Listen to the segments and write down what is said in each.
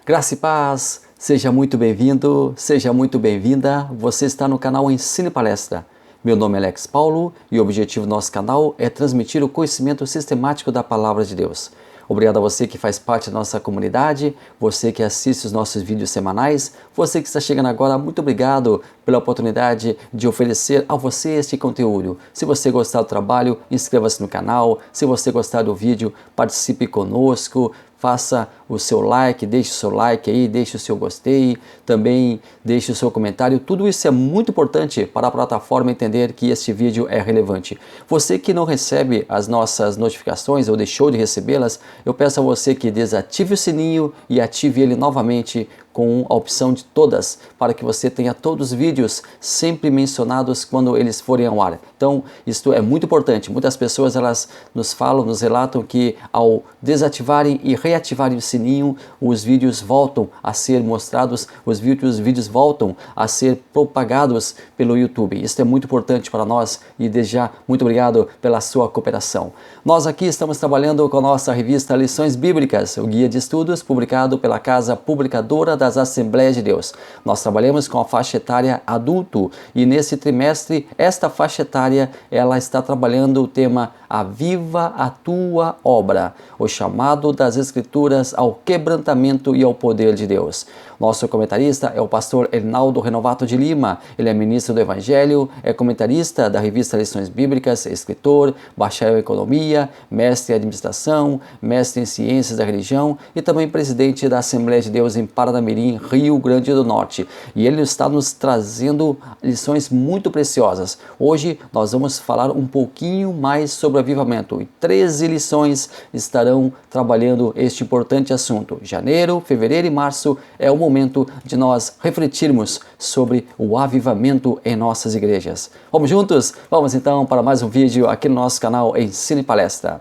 Graça e paz, seja muito bem-vindo, seja muito bem-vinda. Você está no canal Ensino e Palestra. Meu nome é Alex Paulo e o objetivo do nosso canal é transmitir o conhecimento sistemático da Palavra de Deus. Obrigado a você que faz parte da nossa comunidade, você que assiste os nossos vídeos semanais, você que está chegando agora, muito obrigado pela oportunidade de oferecer a você este conteúdo. Se você gostar do trabalho, inscreva-se no canal. Se você gostar do vídeo, participe conosco. Faça o seu like, deixe o seu like aí, deixe o seu gostei, também deixe o seu comentário. Tudo isso é muito importante para a plataforma entender que este vídeo é relevante. Você que não recebe as nossas notificações ou deixou de recebê-las, eu peço a você que desative o sininho e ative ele novamente com a opção de todas, para que você tenha todos os vídeos sempre mencionados quando eles forem ao ar. Então, isto é muito importante. Muitas pessoas elas nos falam, nos relatam que ao desativarem e reativarem o sininho, os vídeos voltam a ser mostrados, os vídeos voltam a ser propagados pelo YouTube. Isso é muito importante para nós e desde já muito obrigado pela sua cooperação. Nós aqui estamos trabalhando com a nossa revista Lições Bíblicas, o guia de estudos publicado pela Casa Publicadora das Assembleias de Deus. Nós trabalhamos com a faixa etária adulto e nesse trimestre esta faixa etária ela está trabalhando o tema Aviva a Tua Obra, o chamado das Escrituras ao quebrantamento e ao poder de Deus. Nosso comentarista é o pastor Hernaldo Renovato de Lima. Ele é ministro do Evangelho, é comentarista da revista Lições Bíblicas, escritor, bacharel em economia, mestre em administração, mestre em ciências da religião e também presidente da Assembleia de Deus em Paranamirim, Rio Grande do Norte. E ele está nos trazendo lições muito preciosas. Hoje nós vamos falar um pouquinho mais sobre avivamento e 13 lições estarão trabalhando este importante assunto. Janeiro, fevereiro e março é o momento de nós refletirmos sobre o avivamento em nossas igrejas. Vamos juntos? Vamos então para mais um vídeo aqui no nosso canal Ensino e Palestra.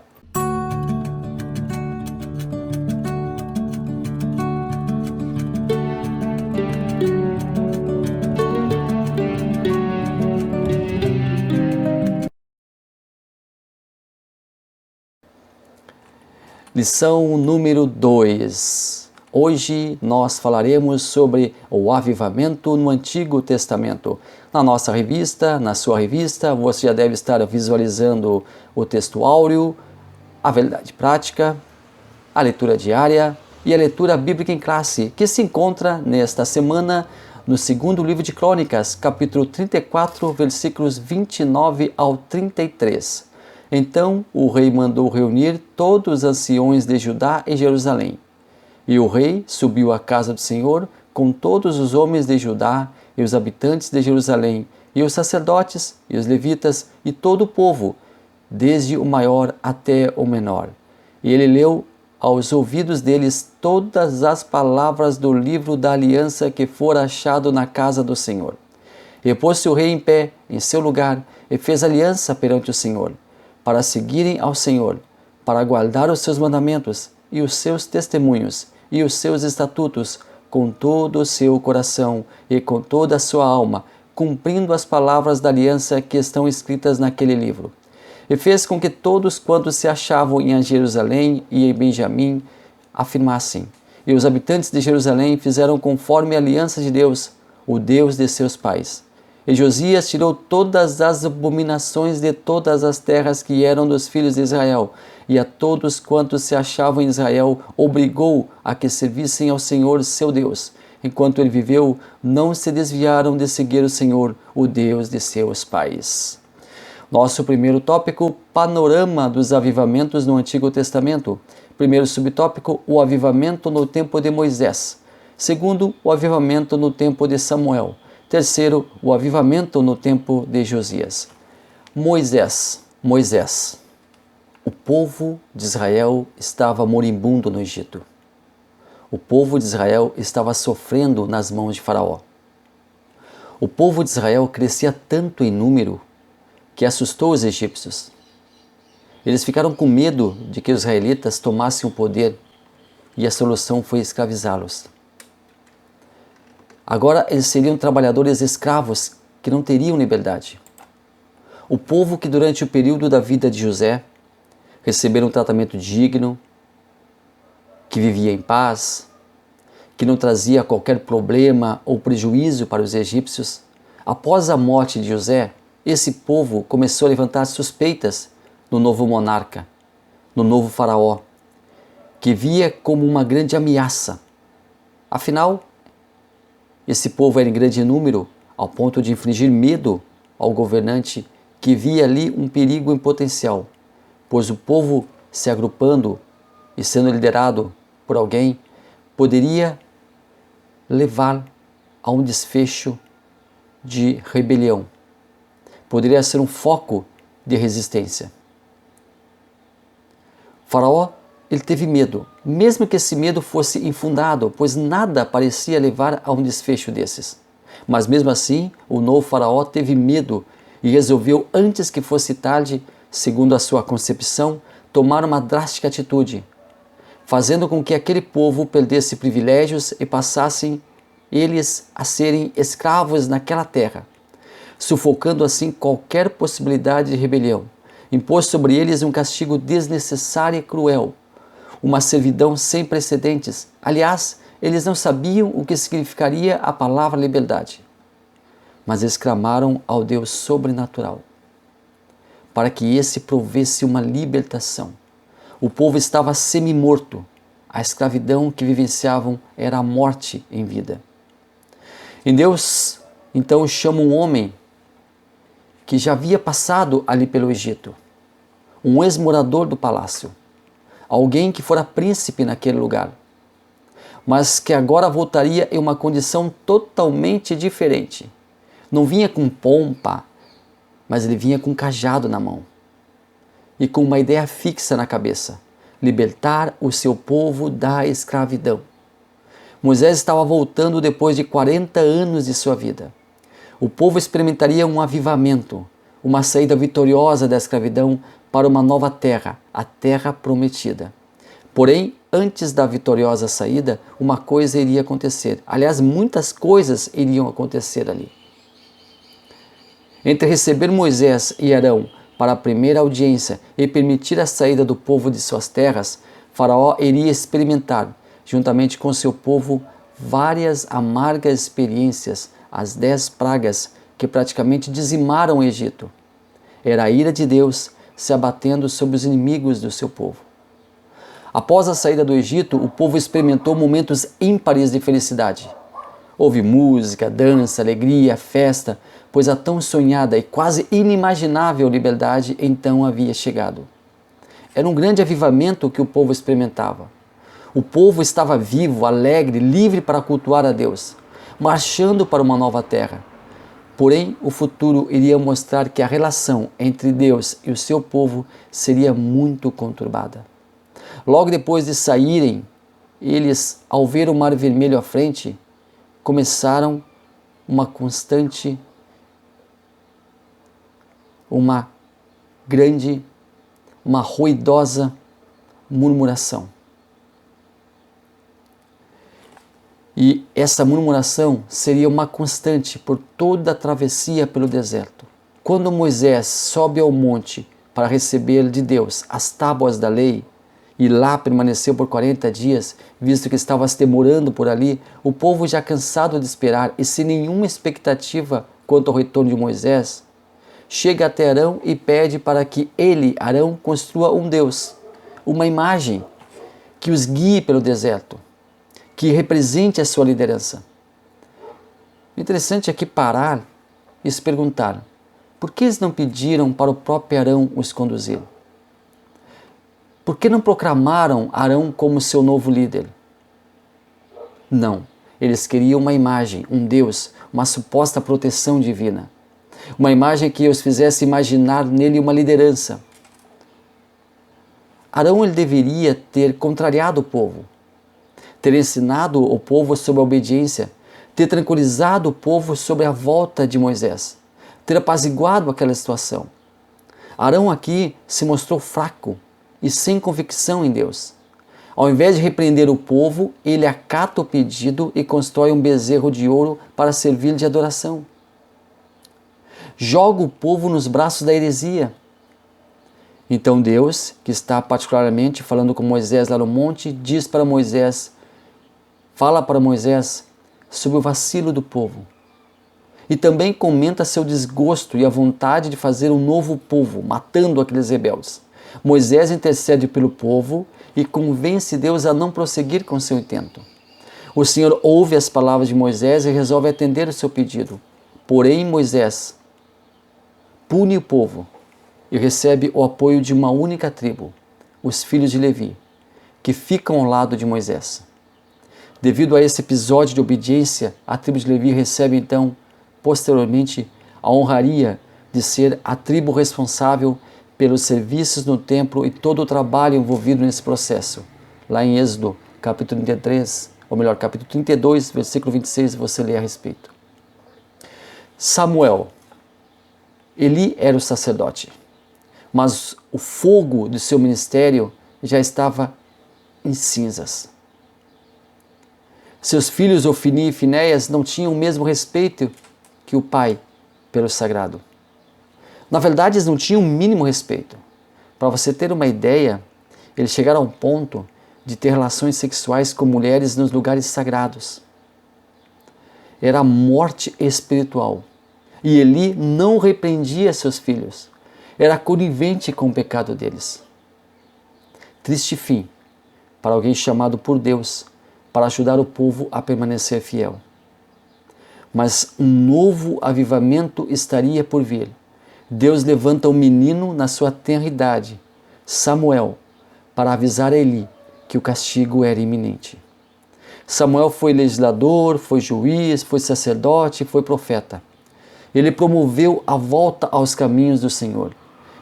Lição número 2. Hoje nós falaremos sobre o avivamento no Antigo Testamento. Na nossa revista, na sua revista, você já deve estar visualizando o texto áureo, a verdade prática, a leitura diária e a leitura bíblica em classe, que se encontra nesta semana no segundo livro de Crônicas, capítulo 34, versículos 29 ao 33. Então o rei mandou reunir todos os anciões de Judá e Jerusalém. E o rei subiu à casa do Senhor com todos os homens de Judá e os habitantes de Jerusalém, e os sacerdotes e os levitas e todo o povo, desde o maior até o menor. E ele leu aos ouvidos deles todas as palavras do livro da aliança que fora achado na casa do Senhor. E pôs-se o rei em pé em seu lugar e fez aliança perante o Senhor, para seguirem ao Senhor, para guardar os seus mandamentos e os seus testemunhos e os seus estatutos com todo o seu coração e com toda a sua alma, cumprindo as palavras da aliança que estão escritas naquele livro. E fez com que todos quantos se achavam em Jerusalém e em Benjamim afirmassem. E os habitantes de Jerusalém fizeram conforme a aliança de Deus, o Deus de seus pais. E Josias tirou todas as abominações de todas as terras que eram dos filhos de Israel, e a todos quantos se achavam em Israel obrigou a que servissem ao Senhor seu Deus. Enquanto ele viveu, não se desviaram de seguir o Senhor, o Deus de seus pais. Nosso primeiro tópico, panorama dos avivamentos no Antigo Testamento. Primeiro subtópico, o avivamento no tempo de Moisés. Segundo, o avivamento no tempo de Samuel. Terceiro, o avivamento no tempo de Josias. Moisés. O povo de Israel estava moribundo no Egito. O povo de Israel estava sofrendo nas mãos de Faraó. O povo de Israel crescia tanto em número que assustou os egípcios. Eles ficaram com medo de que os israelitas tomassem o poder e a solução foi escravizá-los. Agora eles seriam trabalhadores escravos que não teriam liberdade. O povo que durante o período da vida de José receberam um tratamento digno, que vivia em paz, que não trazia qualquer problema ou prejuízo para os egípcios, após a morte de José, esse povo começou a levantar suspeitas no novo monarca, no novo faraó, que via como uma grande ameaça. Afinal, esse povo era em grande número, ao ponto de infligir medo ao governante que via ali um perigo em potencial, pois o povo se agrupando e sendo liderado por alguém poderia levar a um desfecho de rebelião. Poderia ser um foco de resistência. O faraó, ele teve medo, mesmo que esse medo fosse infundado, pois nada parecia levar a um desfecho desses. Mas mesmo assim, o novo faraó teve medo e resolveu, antes que fosse tarde, segundo a sua concepção, tomar uma drástica atitude, fazendo com que aquele povo perdesse privilégios e passassem eles a serem escravos naquela terra, sufocando assim qualquer possibilidade de rebelião. Impôs sobre eles um castigo desnecessário e cruel, uma servidão sem precedentes. Aliás, eles não sabiam o que significaria a palavra liberdade, mas exclamaram ao Deus sobrenatural, para que esse provesse uma libertação. O povo estava semi-morto, a escravidão que vivenciavam era a morte em vida. E Deus então chama um homem que já havia passado ali pelo Egito, um ex-morador do palácio, alguém que fora príncipe naquele lugar, mas que agora voltaria em uma condição totalmente diferente. Não vinha com pompa, mas ele vinha com um cajado na mão e com uma ideia fixa na cabeça: libertar o seu povo da escravidão. Moisés estava voltando depois de 40 anos de sua vida. O povo experimentaria um avivamento, uma saída vitoriosa da escravidão para uma nova terra, a terra prometida. Porém, antes da vitoriosa saída, uma coisa iria acontecer. Aliás, muitas coisas iriam acontecer ali. Entre receber Moisés e Arão para a primeira audiência e permitir a saída do povo de suas terras, Faraó iria experimentar, juntamente com seu povo, várias amargas experiências, as 10 pragas que praticamente dizimaram o Egito. Era a ira de Deus se abatendo sobre os inimigos do seu povo. Após a saída do Egito, o povo experimentou momentos ímpares de felicidade. Houve música, dança, alegria, festa, pois a tão sonhada e quase inimaginável liberdade então havia chegado. Era um grande avivamento que o povo experimentava. O povo estava vivo, alegre, livre para cultuar a Deus, marchando para uma nova terra. Porém, o futuro iria mostrar que a relação entre Deus e o seu povo seria muito conturbada. Logo depois de saírem, eles, ao ver o Mar Vermelho à frente, começaram uma constante, uma ruidosa murmuração. E essa murmuração seria uma constante por toda a travessia pelo deserto. Quando Moisés sobe ao monte para receber de Deus as tábuas da lei, e lá permaneceu por 40 dias, visto que estava se demorando por ali, o povo já cansado de esperar e sem nenhuma expectativa quanto ao retorno de Moisés, chega até Arão e pede para que ele, Arão, construa um Deus, uma imagem que os guie pelo deserto, que represente a sua liderança. O interessante é que parar e se perguntar: por que eles não pediram para o próprio Arão os conduzir? Por que não proclamaram Arão como seu novo líder? Não, eles queriam uma imagem, um Deus, uma suposta proteção divina. Uma imagem que os fizesse imaginar nele uma liderança. Arão, ele deveria ter contrariado o povo, ter ensinado o povo sobre a obediência, ter tranquilizado o povo sobre a volta de Moisés, ter apaziguado aquela situação. Arão aqui se mostrou fraco e sem convicção em Deus. Ao invés de repreender o povo, ele acata o pedido e constrói um bezerro de ouro para servir de adoração. Joga o povo nos braços da heresia. Então Deus, que está particularmente falando com Moisés lá no monte, diz para Moisés fala para Moisés sobre o vacilo do povo. E também comenta seu desgosto e a vontade de fazer um novo povo, matando aqueles rebeldes. Moisés intercede pelo povo e convence Deus a não prosseguir com seu intento. O Senhor ouve as palavras de Moisés e resolve atender o seu pedido. Porém, Moisés pune o povo e recebe o apoio de uma única tribo, os filhos de Levi, que ficam ao lado de Moisés. Devido a esse episódio de obediência, a tribo de Levi recebe então, posteriormente, a honraria de ser a tribo responsável pelos serviços no templo e todo o trabalho envolvido nesse processo. Lá em Êxodo, capítulo 33, ou melhor, capítulo 32, versículo 26, você lê a respeito. Samuel. Eli era o sacerdote, mas o fogo do seu ministério já estava em cinzas. Seus filhos Ofni e Finéias não tinham o mesmo respeito que o pai pelo sagrado. Na verdade, eles não tinham o mínimo respeito. Para você ter uma ideia, eles chegaram ao ponto de ter relações sexuais com mulheres nos lugares sagrados. Era a morte espiritual. E Eli não repreendia seus filhos. Era conivente com o pecado deles. Triste fim para alguém chamado por Deus para ajudar o povo a permanecer fiel. Mas um novo avivamento estaria por vir. Deus levanta um menino na sua tenra idade, Samuel, para avisar a Eli que o castigo era iminente. Samuel foi legislador, foi juiz, foi sacerdote, foi profeta. Ele promoveu a volta aos caminhos do Senhor.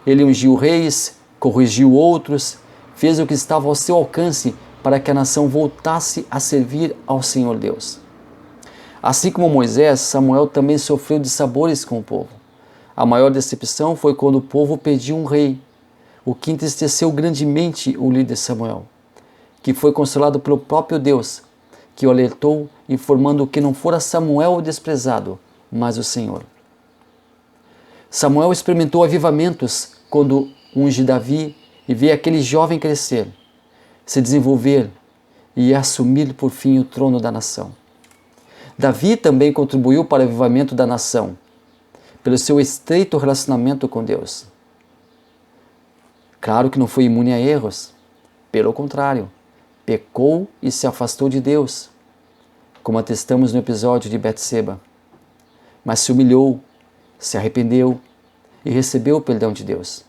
Ele ungiu reis, corrigiu outros, fez o que estava ao seu alcance para que a nação voltasse a servir ao Senhor Deus. Assim como Moisés, Samuel também sofreu dissabores com o povo. A maior decepção foi quando o povo pediu um rei, o que entristeceu grandemente o líder Samuel, que foi consolado pelo próprio Deus, que o alertou, informando que não fora Samuel o desprezado, mas o Senhor. Samuel experimentou avivamentos quando unge Davi e vê aquele jovem crescer, se desenvolver e assumir por fim o trono da nação. Davi também contribuiu para o avivamento da nação, pelo seu estreito relacionamento com Deus. Claro que não foi imune a erros, pelo contrário, pecou e se afastou de Deus, como atestamos no episódio de Betseba, mas se humilhou, se arrependeu e recebeu o perdão de Deus.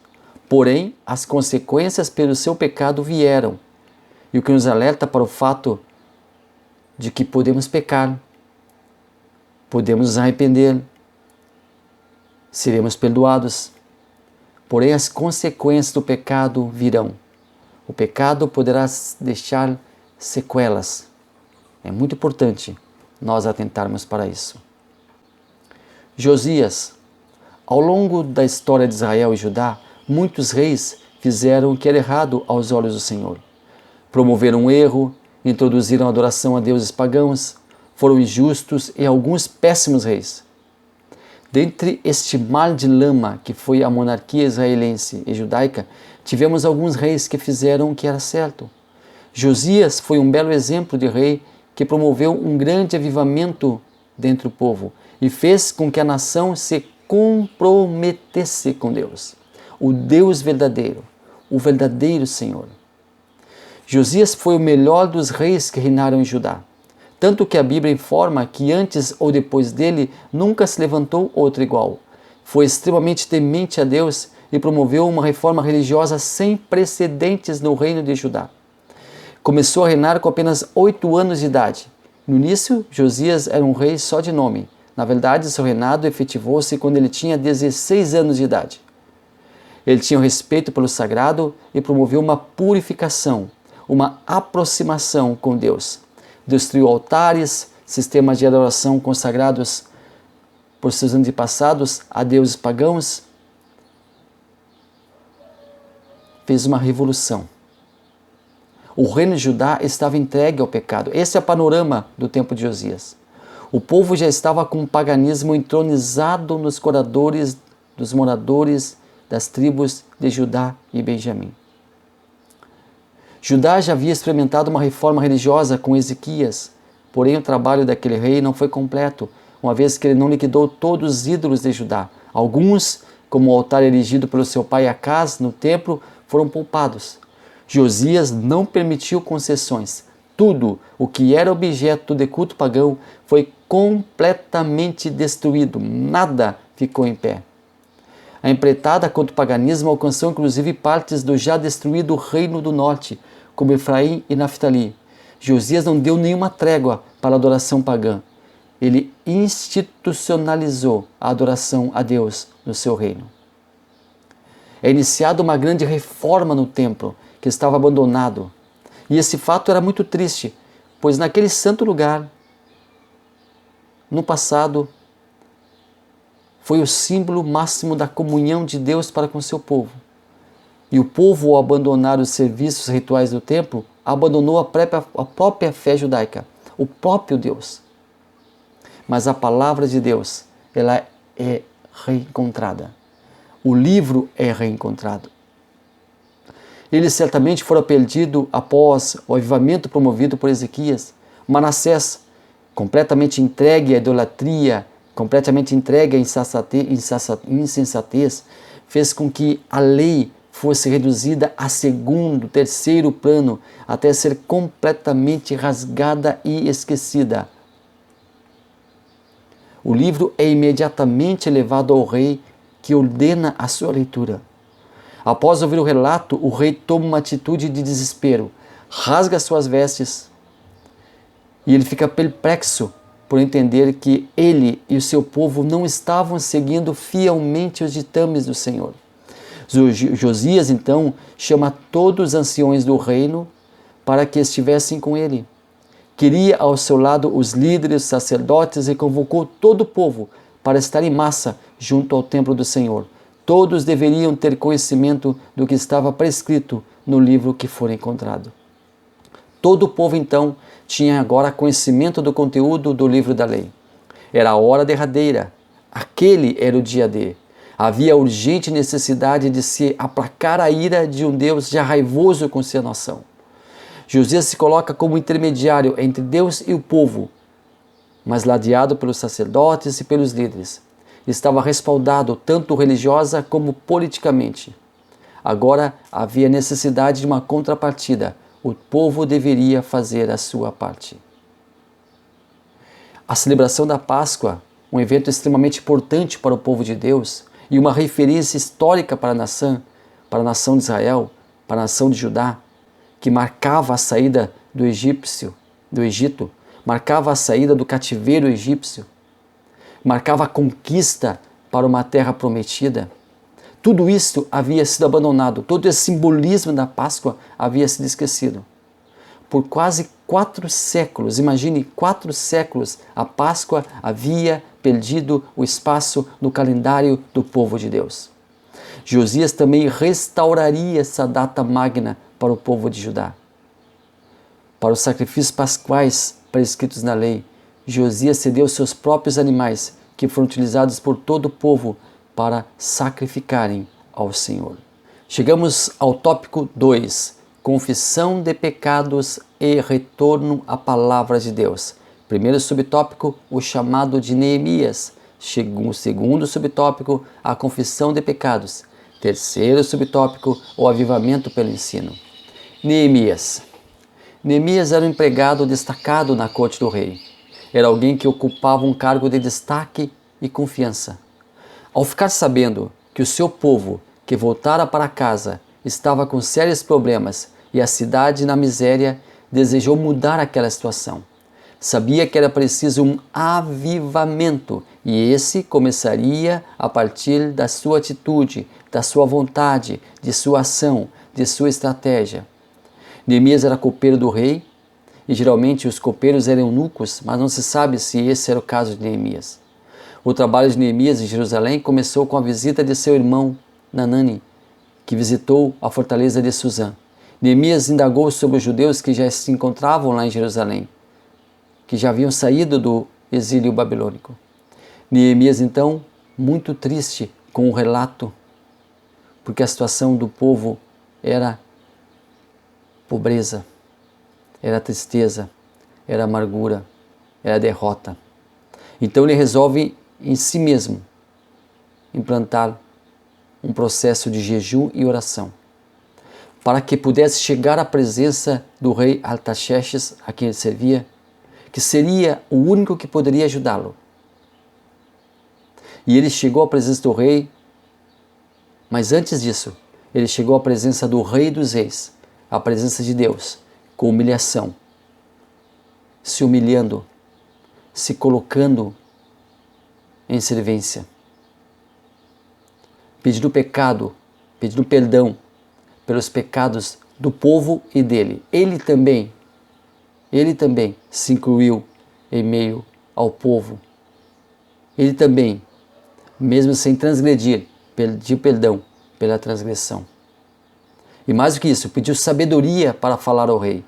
Porém, as consequências pelo seu pecado vieram, e o que nos alerta para o fato de que podemos pecar, podemos nos arrepender, seremos perdoados, porém as consequências do pecado virão. O pecado poderá deixar sequelas. É muito importante nós atentarmos para isso. Josias. Ao longo da história de Israel e Judá, muitos reis fizeram o que era errado aos olhos do Senhor. Promoveram um erro, introduziram a adoração a deuses pagãos, foram injustos e alguns péssimos reis. Dentre este mar de lama que foi a monarquia israelense e judaica, tivemos alguns reis que fizeram o que era certo. Josias foi um belo exemplo de rei que promoveu um grande avivamento dentre o povo e fez com que a nação se comprometesse com Deus, o Deus verdadeiro, o verdadeiro Senhor. Josias foi o melhor dos reis que reinaram em Judá, tanto que a Bíblia informa que antes ou depois dele nunca se levantou outro igual. Foi extremamente temente a Deus e promoveu uma reforma religiosa sem precedentes no reino de Judá. Começou a reinar com apenas 8 anos de idade. No início, Josias era um rei só de nome. Na verdade, seu reinado efetivou-se quando ele tinha 16 anos de idade. Ele tinha o respeito pelo sagrado e promoveu uma purificação, uma aproximação com Deus. Destruiu altares, sistemas de adoração consagrados por seus antepassados a deuses pagãos. Fez uma revolução. O reino de Judá estava entregue ao pecado. Esse é o panorama do tempo de Josias. O povo já estava com o paganismo entronizado nos coradores dos moradores das tribos de Judá e Benjamim. Judá já havia experimentado uma reforma religiosa com Ezequias, Porém, o trabalho daquele rei não foi completo, uma vez que ele não liquidou todos os ídolos de Judá. Alguns, como o altar erigido pelo seu pai Acaz no templo, foram poupados. Josias não permitiu concessões. Tudo o que era objeto de culto pagão foi completamente destruído. Nada ficou em pé. A empreitada contra o paganismo alcançou inclusive partes do já destruído reino do norte, como Efraim e Naftali. Josias não deu nenhuma trégua para a adoração pagã. Ele institucionalizou a adoração a Deus no seu reino. É iniciada uma grande reforma no templo, que estava abandonado. E esse fato era muito triste, pois naquele santo lugar, no passado, foi o símbolo máximo da comunhão de Deus para com seu povo. E o povo, ao abandonar os serviços rituais do templo, abandonou a própria fé judaica, o próprio Deus. Mas a palavra de Deus, ela é reencontrada. O livro é reencontrado. Ele certamente fora perdido após o avivamento promovido por Ezequias. Manassés, completamente entregue à idolatria, completamente entregue à insensatez, fez com que a lei fosse reduzida a segundo, terceiro plano, até ser completamente rasgada e esquecida. O livro é imediatamente levado ao rei, que ordena a sua leitura. Após ouvir o relato, o rei toma uma atitude de desespero, rasga suas vestes e ele fica perplexo por entender que ele e o seu povo não estavam seguindo fielmente os ditames do Senhor. Josias, então, chama todos os anciões do reino para que estivessem com ele. Queria ao seu lado os líderes, sacerdotes e convocou todo o povo para estar em massa junto ao templo do Senhor. Todos deveriam ter conhecimento do que estava prescrito no livro que for encontrado. Todo o povo, então, tinha agora conhecimento do conteúdo do livro da lei. Era a hora derradeira. Aquele era o dia D. Havia urgente necessidade de se aplacar a ira de um Deus já raivoso com sua nação. Josias se coloca como intermediário entre Deus e o povo, mas ladeado pelos sacerdotes e pelos líderes. Estava respaldado tanto religiosa como politicamente. Agora havia necessidade de uma contrapartida. O povo deveria fazer a sua parte. A celebração da Páscoa, um evento extremamente importante para o povo de Deus e uma referência histórica para a nação de Israel, para a nação de Judá, que marcava a saída do Egito, marcava a saída do cativeiro egípcio, marcava a conquista para uma terra prometida. Tudo isso havia sido abandonado, todo esse simbolismo da Páscoa havia sido esquecido. Por quase 4 séculos, imagine, 4 séculos, a Páscoa havia perdido o espaço no calendário do povo de Deus. Josias também restauraria essa data magna para o povo de Judá. Para os sacrifícios pascuais prescritos na lei, Josias cedeu seus próprios animais, que foram utilizados por todo o povo para sacrificarem ao Senhor. Chegamos ao tópico 2, confissão de pecados e retorno à palavra de Deus. Primeiro subtópico, o chamado de Neemias. Segundo subtópico, a confissão de pecados. Terceiro subtópico, o avivamento pelo ensino. Neemias. Neemias era um empregado destacado na corte do rei. Era alguém que ocupava um cargo de destaque e confiança. Ao ficar sabendo que o seu povo, que voltara para casa, estava com sérios problemas e a cidade na miséria, desejou mudar aquela situação. Sabia que era preciso um avivamento e esse começaria a partir da sua atitude, da sua vontade, de sua ação, de sua estratégia. Neemias era copeiro do rei e geralmente os copeiros eram eunucos, mas não se sabe se esse era o caso de Neemias. O trabalho de Neemias em Jerusalém começou com a visita de seu irmão Nanani, que visitou a fortaleza de Suzã. Neemias indagou sobre os judeus que já se encontravam lá em Jerusalém, que já haviam saído do exílio babilônico. Neemias, então, muito triste com o relato, porque a situação do povo era pobreza, era tristeza, era amargura, era a derrota. Então ele resolve em si mesmo implantar um processo de jejum e oração, para que pudesse chegar à presença do rei Artaxerxes, a quem ele servia, que seria o único que poderia ajudá-lo. E ele chegou à presença do rei, mas antes disso, ele chegou à presença do Rei dos Reis, à presença de Deus, com humilhação, se humilhando, se colocando em servência, pedindo pecado, pedindo perdão pelos pecados do povo e dele. Ele também se incluiu em meio ao povo. Ele também, mesmo sem transgredir, pediu perdão pela transgressão. E mais do que isso, pediu sabedoria para falar ao rei,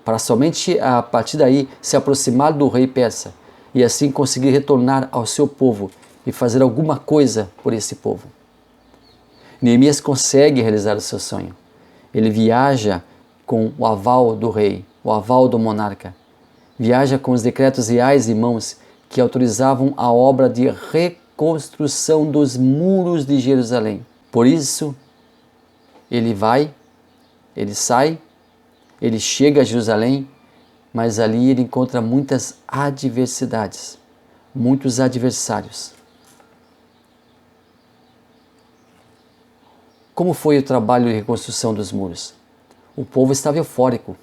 para somente a partir daí se aproximar do rei persa e assim conseguir retornar ao seu povo e fazer alguma coisa por esse povo. Neemias consegue realizar o seu sonho. Ele viaja com o aval do rei, o aval do monarca. Viaja com os decretos reais em mãos que autorizavam a obra de reconstrução dos muros de Jerusalém. Por isso, ele sai, ele chega a Jerusalém, mas ali ele encontra muitas adversidades, muitos adversários. Como foi o trabalho de reconstrução dos muros? O povo estava eufórico.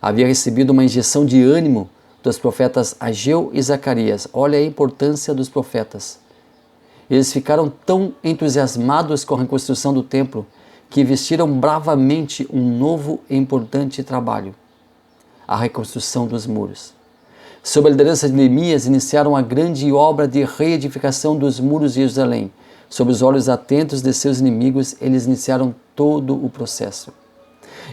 Havia recebido uma injeção de ânimo dos profetas Ageu e Zacarias. Olha a importância dos profetas. Eles ficaram tão entusiasmados com a reconstrução do templo que investiram bravamente um novo e importante trabalho, a reconstrução dos muros. Sob a liderança de Neemias, iniciaram a grande obra de reedificação dos muros de Jerusalém. Sob os olhos atentos de seus inimigos, eles iniciaram todo o processo.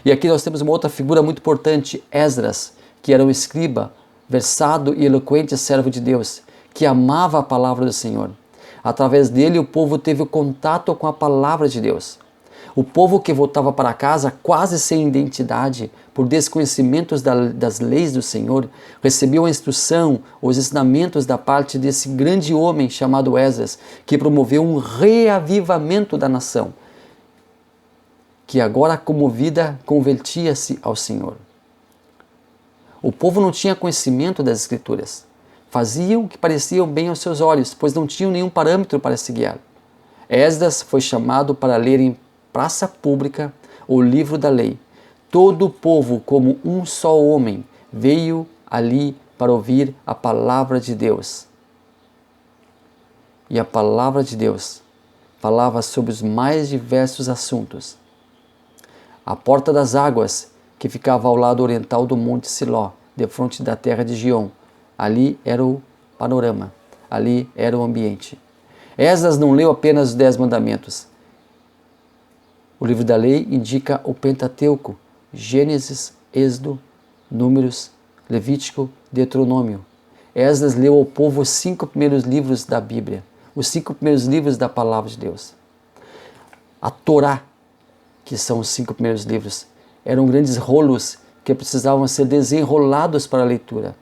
E aqui nós temos uma outra figura muito importante, Esdras, que era um escriba, versado e eloquente servo de Deus, que amava a palavra do Senhor. Através dele, o povo teve o contato com a palavra de Deus. O povo que voltava para casa quase sem identidade, por desconhecimentos das leis do Senhor, recebeu a instrução, os ensinamentos da parte desse grande homem chamado Esdras, que promoveu um reavivamento da nação, que agora comovida convertia-se ao Senhor. O povo não tinha conhecimento das Escrituras. Faziam o que pareciam bem aos seus olhos, pois não tinham nenhum parâmetro para se guiar. Esdras foi chamado para ler em praça pública o livro da lei. Todo o povo, como um só homem, veio ali para ouvir a palavra de Deus. E a palavra de Deus falava sobre os mais diversos assuntos. A porta das águas, que ficava ao lado oriental do Monte Siló, defronte da terra de Giom, ali era o panorama, ali era o ambiente. Esdras não leu apenas os 10 mandamentos. O livro da lei indica o Pentateuco, Gênesis, Êxodo, Números, Levítico, Deuteronômio. Esdras leu ao povo os 5 primeiros livros da Bíblia, os 5 primeiros livros da Palavra de Deus. A Torá, que são os 5 primeiros livros, eram grandes rolos que precisavam ser desenrolados para a leitura.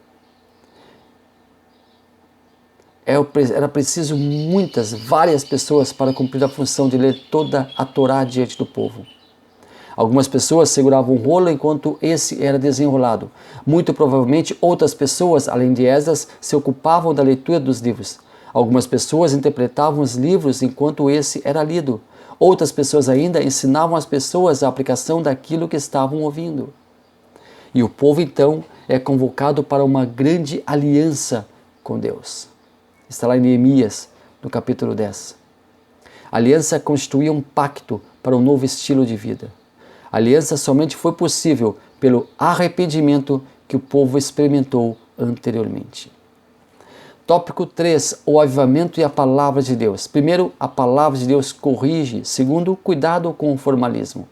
Era preciso várias pessoas para cumprir a função de ler toda a Torá diante do povo. Algumas pessoas seguravam o rolo enquanto esse era desenrolado. Muito provavelmente outras pessoas, além de Esdras, se ocupavam da leitura dos livros. Algumas pessoas interpretavam os livros enquanto esse era lido. Outras pessoas ainda ensinavam às pessoas a aplicação daquilo que estavam ouvindo. E o povo então é convocado para uma grande aliança com Deus. Está lá em Neemias, no capítulo 10. A aliança constituía um pacto para um novo estilo de vida. A aliança somente foi possível pelo arrependimento que o povo experimentou anteriormente. Tópico 3. O avivamento e a palavra de Deus. Primeiro, a palavra de Deus corrige. Segundo, cuidado com o formalismo.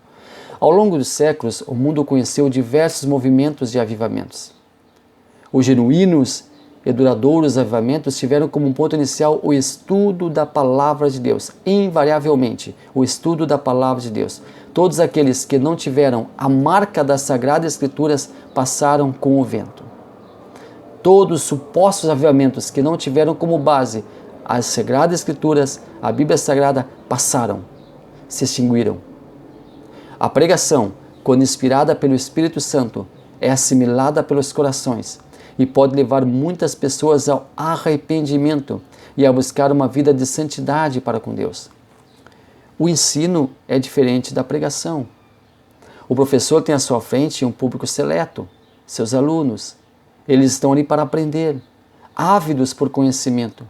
Ao longo dos séculos, o mundo conheceu diversos movimentos de avivamentos. Os genuínos e duradouros avivamentos tiveram como ponto inicial o estudo da palavra de Deus. Invariavelmente, o estudo da palavra de Deus. Todos aqueles que não tiveram a marca das Sagradas Escrituras passaram com o vento. todos os supostos avivamentos que não tiveram como base as Sagradas Escrituras, a Bíblia Sagrada, passaram, se extinguiram. A pregação, quando inspirada pelo Espírito Santo, é assimilada pelos corações e pode levar muitas pessoas ao arrependimento e a buscar uma vida de santidade para com Deus. O ensino é diferente da pregação. O professor tem à sua frente um público seleto, seus alunos. Eles estão ali para aprender, ávidos por conhecimento.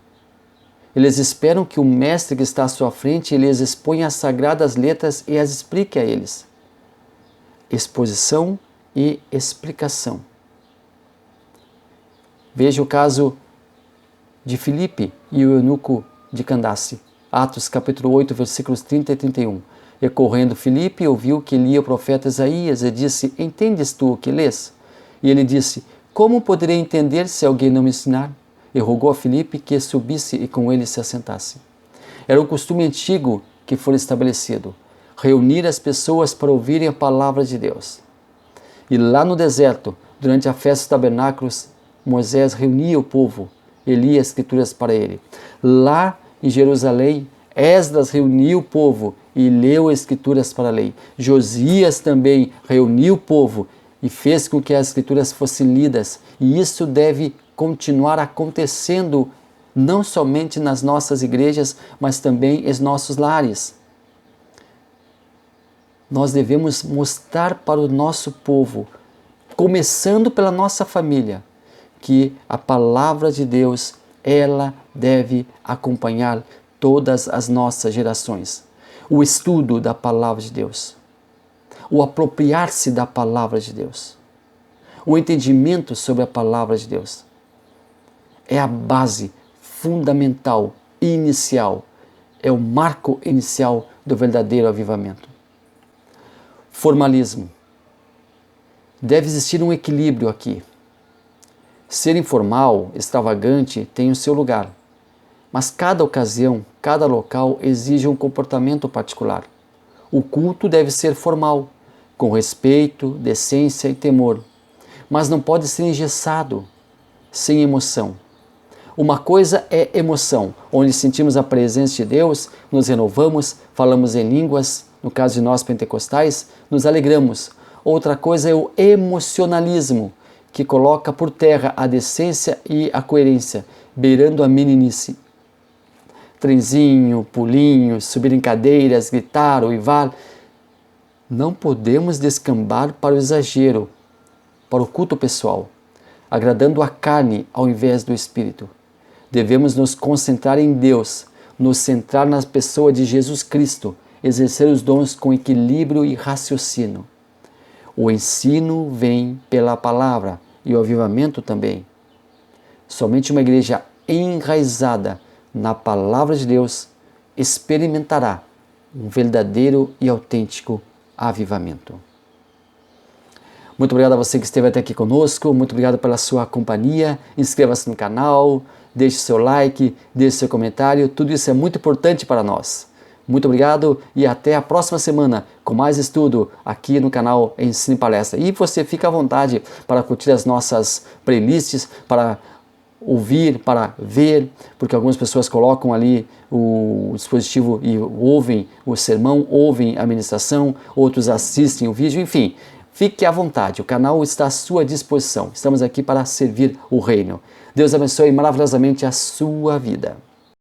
Eles esperam que o mestre que está à sua frente lhes exponha as sagradas letras e as explique a eles. Exposição e explicação. Veja o caso de Filipe e o eunuco de Candace. Atos capítulo 8, versículos 30 e 31. E correndo Filipe ouviu que lia o profeta Isaías e disse: Entendes tu o que lês? E ele disse: Como poderei entender se alguém não me ensinar? E rogou a Filipe que subisse e com ele se assentasse. Era um costume antigo que foi estabelecido, reunir as pessoas para ouvirem a palavra de Deus. E lá no deserto, durante a festa dos tabernáculos, Moisés reunia o povo e lia as escrituras para ele. Lá em Jerusalém, Esdras reuniu o povo e leu as escrituras para a lei. Josias também reuniu o povo e fez com que as escrituras fossem lidas. E isso deve continuar acontecendo não somente nas nossas igrejas, mas também em nossos lares. Nós devemos mostrar para o nosso povo, começando pela nossa família, que a palavra de Deus, ela deve acompanhar todas as nossas gerações. O estudo da palavra de Deus, o apropriar-se da palavra de Deus, o entendimento sobre a palavra de Deus é a base fundamental, inicial, é o marco inicial do verdadeiro avivamento. Formalismo. Deve existir um equilíbrio aqui. Ser informal, extravagante, tem o seu lugar. Mas cada ocasião, cada local exige um comportamento particular. O culto deve ser formal, com respeito, decência e temor. Mas não pode ser engessado, sem emoção. Uma coisa é emoção, onde sentimos a presença de Deus, nos renovamos, falamos em línguas, no caso de nós pentecostais, nos alegramos. Outra coisa é o emocionalismo, que coloca por terra a decência e a coerência, beirando a meninice. Trenzinho, pulinho, subir em cadeiras, gritar, uivar. Não podemos descambar para o exagero, para o culto pessoal, agradando a carne ao invés do espírito. Devemos nos concentrar em Deus, nos centrar na pessoa de Jesus Cristo, exercer os dons com equilíbrio e raciocínio. O ensino vem pela palavra e o avivamento também. Somente uma igreja enraizada na palavra de Deus experimentará um verdadeiro e autêntico avivamento. Muito obrigado a você que esteve até aqui conosco, muito obrigado pela sua companhia. Inscreva-se no canal, deixe seu like, deixe seu comentário, tudo isso é muito importante para nós. Muito obrigado e até a próxima semana com mais estudo aqui no canal Ensino e Palestra. E você fica à vontade para curtir as nossas playlists, para ouvir, para ver, porque algumas pessoas colocam ali o dispositivo e ouvem o sermão, ouvem a ministração, outros assistem o vídeo, enfim. Fique à vontade, o canal está à sua disposição. Estamos aqui para servir o reino. Deus abençoe maravilhosamente a sua vida.